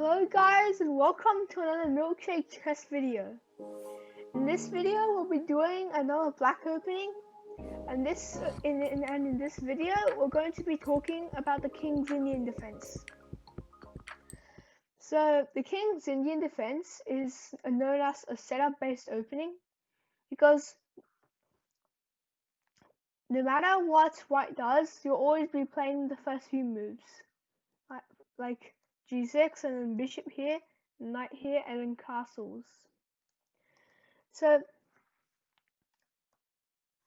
Hello guys and welcome to another milkshake chess video. In this video we'll be doing another black opening, and in this video we're going to be talking about the King's Indian defense. So the King's Indian defense is known as a setup based opening because no matter what white does, you'll always be playing the first few moves, like g6 and then bishop here, knight here, and then castles. So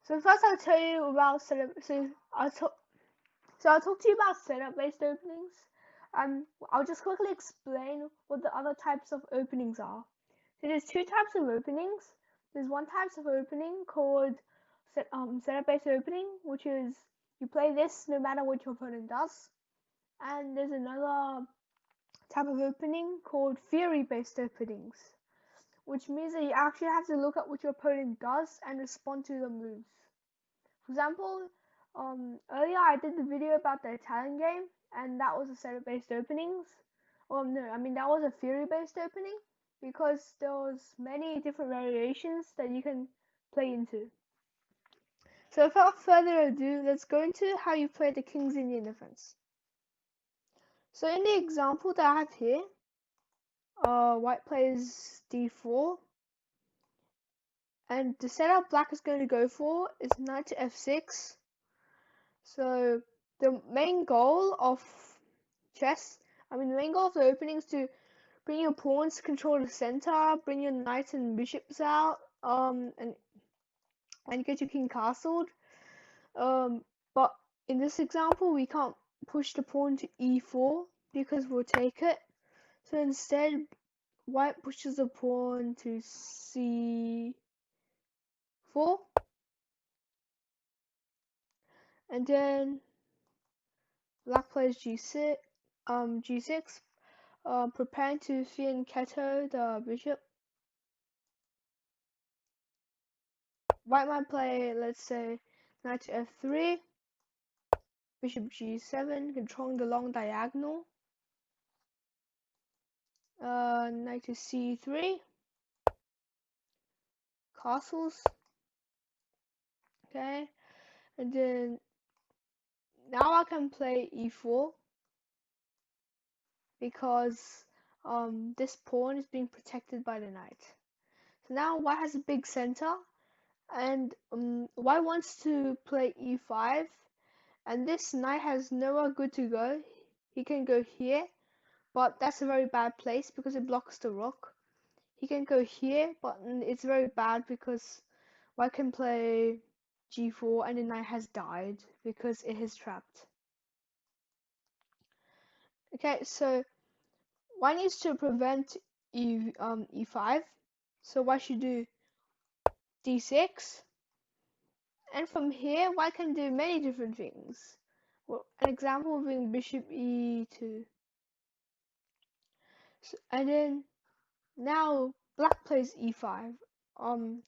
first I'll tell you about setup. I'll talk to you about setup-based openings. I'll just quickly explain what the other types of openings are. So there's two types of openings. There's one type of opening called setup-based opening, which is you play this no matter what your opponent does. And there's another type of opening called theory-based openings, which means that you actually have to look at what your opponent does and respond to the moves. For example, earlier I did the video about the Italian game, and that was a setup-based openings. That was a theory-based opening because there was many different variations that you can play into. So without further ado, let's go into how you play the King's Indian defense. So in the example that I have here, white plays d4, and the setup black is going to go for is knight to f6. So the main goal of chess, the main goal of the opening is to bring your pawns to control the center, bring your knights and bishops out, and get your king castled. But in this example, we can't push the pawn to e4 because we'll take it. So instead, white pushes the pawn to c4, and then black plays g6, preparing to fianchetto the bishop. White might play, let's say, knight to f3, bishop g7, controlling the long diagonal, knight to c3, castles, okay, and then now I can play e4 because this pawn is being protected by the knight. So now white has a big center, and white wants to play e5, and this knight has nowhere good to go. He can go here, but that's a very bad place because it blocks the rook. He can go here, but it's very bad because white can play g4 and the knight has died because it is trapped. Okay, so white needs to prevent e5, so white should do d6, and from here white can do many different things. Well, an example being bishop e2. So, and then now black plays e5,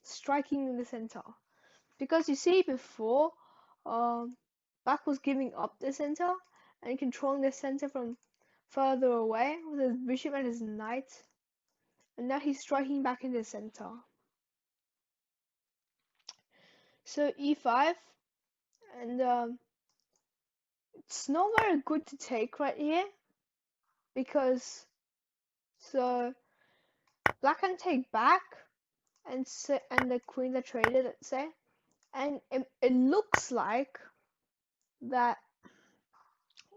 striking in the center, because you see before black was giving up the center and controlling the center from further away with his bishop and his knight, and now he's striking back in the center. So e5, and it's not very good to take right here because black can take back and the queens are traded, let's say, and it looks like that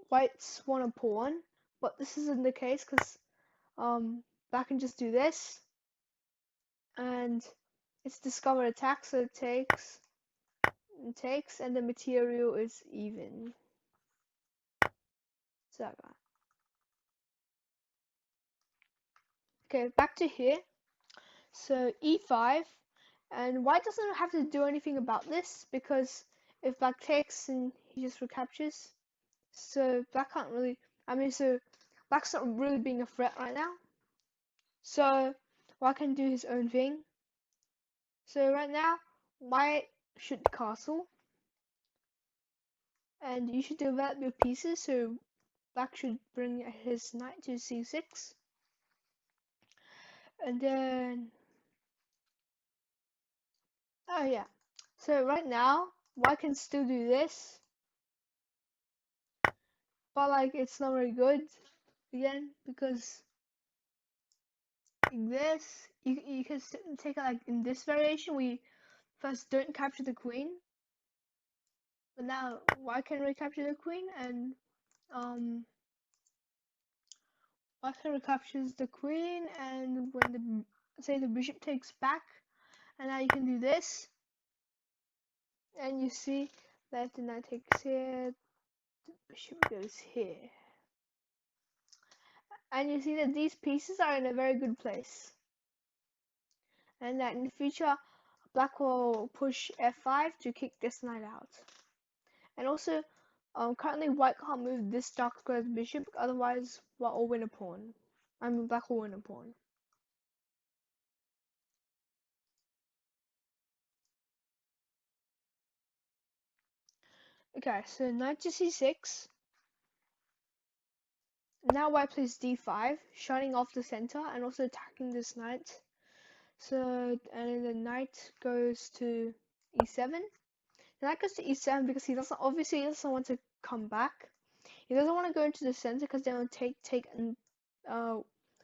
white's won a pawn, but this isn't the case because black can just do this, and it's discovered attack, so it takes, and the material is even. So like that. Okay, back to here. So e5, and white doesn't have to do anything about this because if black takes and he just recaptures, so black can't really, so black's not really being a threat right now. So white can do his own thing. So right now, white should castle, and you should develop your pieces. So black should bring his knight to c6, And then, oh yeah. So right now, white can still do this, but like it's not very good again because this you can take it like in this variation. We first don't capture the queen, but now white can recapture the queen, and white can recaptures the queen, and when the say the bishop takes back, and now you can do this, and you see that the knight takes here, the bishop goes here, and you see that these pieces are in a very good place, and that in the future black will push f5 to kick this knight out. And also, currently white can't move this dark square's bishop, otherwise white will win a pawn. I mean black will win a pawn. Okay, so knight to c6. Now white plays d5, shutting off the center and also attacking this knight. So, and then the knight goes to e7. The knight goes to e7 because he doesn't want to come back. He doesn't want to go into the center because then it'll take and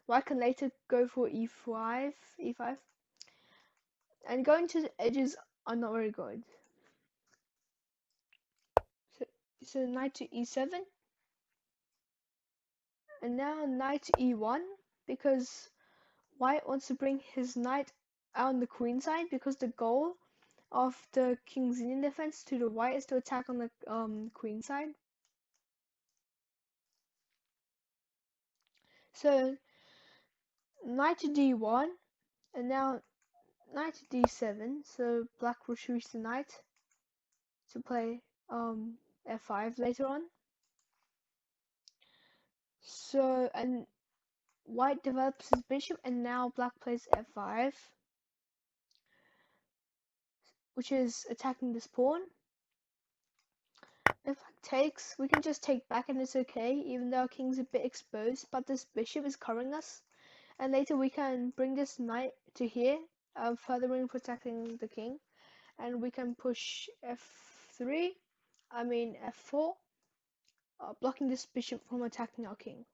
white can later go for e5, and going to the edges are not very good. So knight to e7, and now knight to e1 because white wants to bring his knight out on the queen side because the goal of the king's Indian defense to the white is to attack on the queen side. So knight to d1, and now knight to d7. So black retreats the knight to play f5 later on. So, and white develops his bishop, and now black plays f5, which is attacking this pawn. If black takes, we can just take back and it's okay, even though our king's a bit exposed, but this bishop is covering us. And later we can bring this knight to here, furthering protecting the king. And we can push f3, f4, blocking this bishop from attacking our king.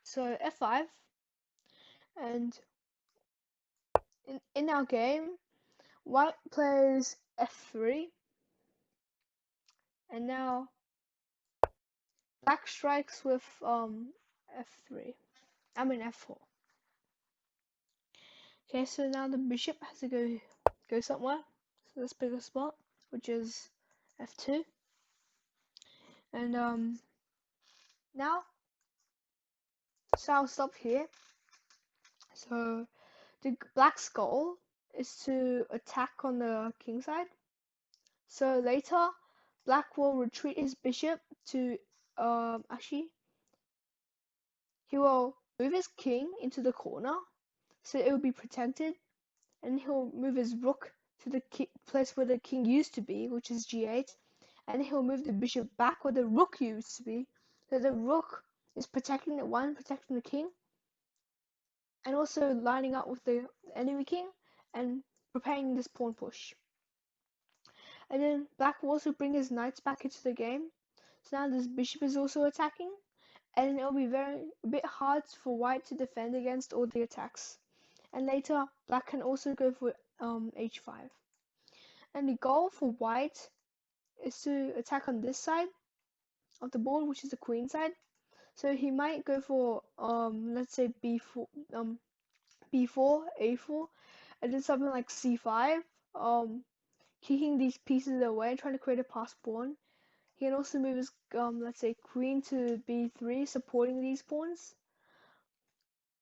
So f5, and in our game, white plays f3, and now black strikes with f3, f4. Okay, so now the bishop has to go somewhere. So let's pick a spot, which is f2, and now, so I'll stop here. So the black's goal is to attack on the king side. So later, black will retreat his bishop to actually he will move his king into the corner, so it will be protected, and he'll move his rook to the place where the king used to be, which is g8, and he'll move the bishop back where the rook used to be, so the rook is protecting the king, and also lining up with the enemy king and preparing this pawn push. And then black will also bring his knights back into the game, so now this bishop is also attacking, and it'll be a bit hard for white to defend against all the attacks. And later black can also go for h5. And the goal for white is to attack on this side of the board, which is the queen side. So he might go for let's say b4, b4, a4, and then something like c5, kicking these pieces away and trying to create a passed pawn. He can also move his let's say queen to b3, supporting these pawns,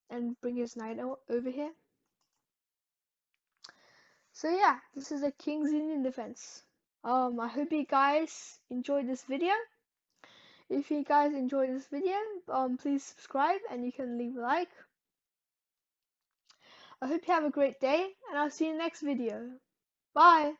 and bring his knight over here. So yeah, this is a King's Indian defense. I hope you guys enjoyed this video. If you guys enjoyed this video, please subscribe and you can leave a like. I hope you have a great day, and I'll see you in the next video. Bye!